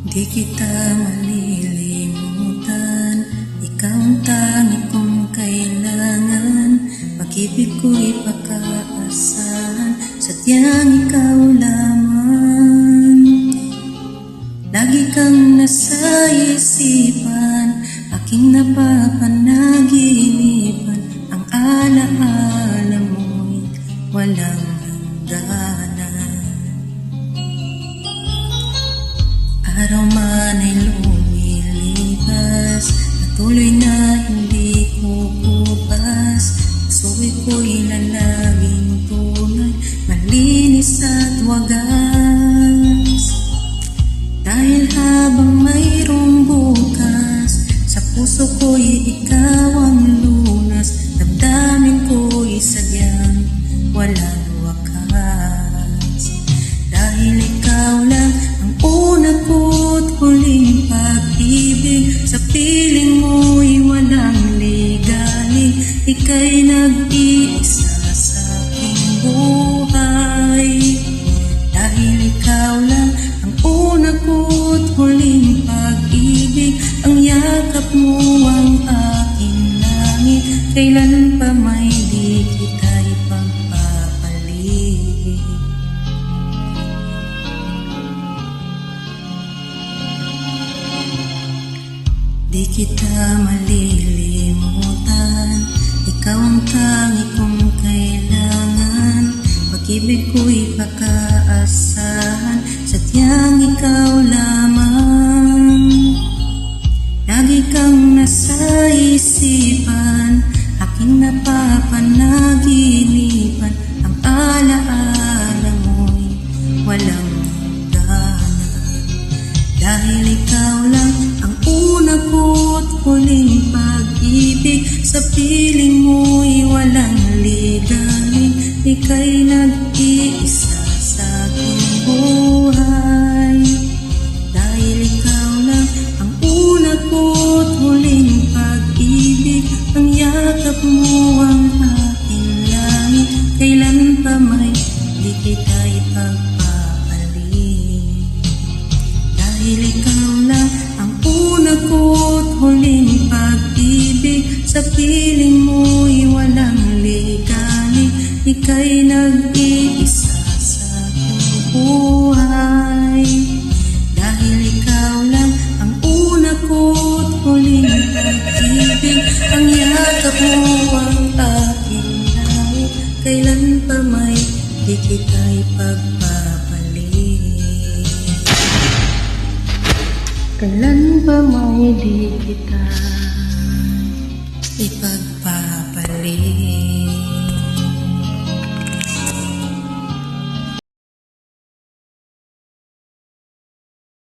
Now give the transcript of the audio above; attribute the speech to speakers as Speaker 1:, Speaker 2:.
Speaker 1: Di kita malilimutan, ikaw ang tanging kong kailangan. Pag-ibig ko'y pagkaasahan, sadyang ikaw lamang. Lagi kang nasa isipan, aking napapanaginipan. Ang alaala mo'y walang hangganan. Araw man ay lumilipas, patuloy na hindi kukupas. Puso'y ko'y lalaging tunay, malinis at wagas. Dahil habang mayroong bukas, sa puso ko'y ikaw ang lunas. Damdamin ko'y sadyang walang wakas. Dahil ikaw lang ang una ko't huling pag-ibig, sa piling mo'y walang ligalig. Ika'y nag-iisa sa aking buhay. Dahil ikaw lang ang una ko't huling pag-ibig, ang yakap mo ang aking langit. Kailan pa may di kita ipagpapalit. Di kita malilimutan, ikaw ang tanging kong kailangan. Pag-ibig ko'y pagkaasahan, sadyang ikaw lamang. Lagi kang nasa isipan, aking napapanaginipan. Ang alaala mo'y walang hangganan. Dahil ikaw lang ang una ko't huling pag-ibig, sa piling mo'y walang ligalig. Ika'y nag-iisa sa aking buhay. Dahil ikaw lang ang una ko't huling pag-ibig, ang yakap mo ang aking langit. Kailan pa may di kita ipagpapalit. Dahil ikaw lang ang una ko't huling pag-ibig, sa piling mo'y walang ligalig. Ika'y nag-iisa sa aking buhay. Dahil ikaw lang ang una ko't huling pag-ibig, ang yakap mo ang aking langit. Kailan pa may di kita ipagpapalit. Kailan ba may di kita ipagpapalit.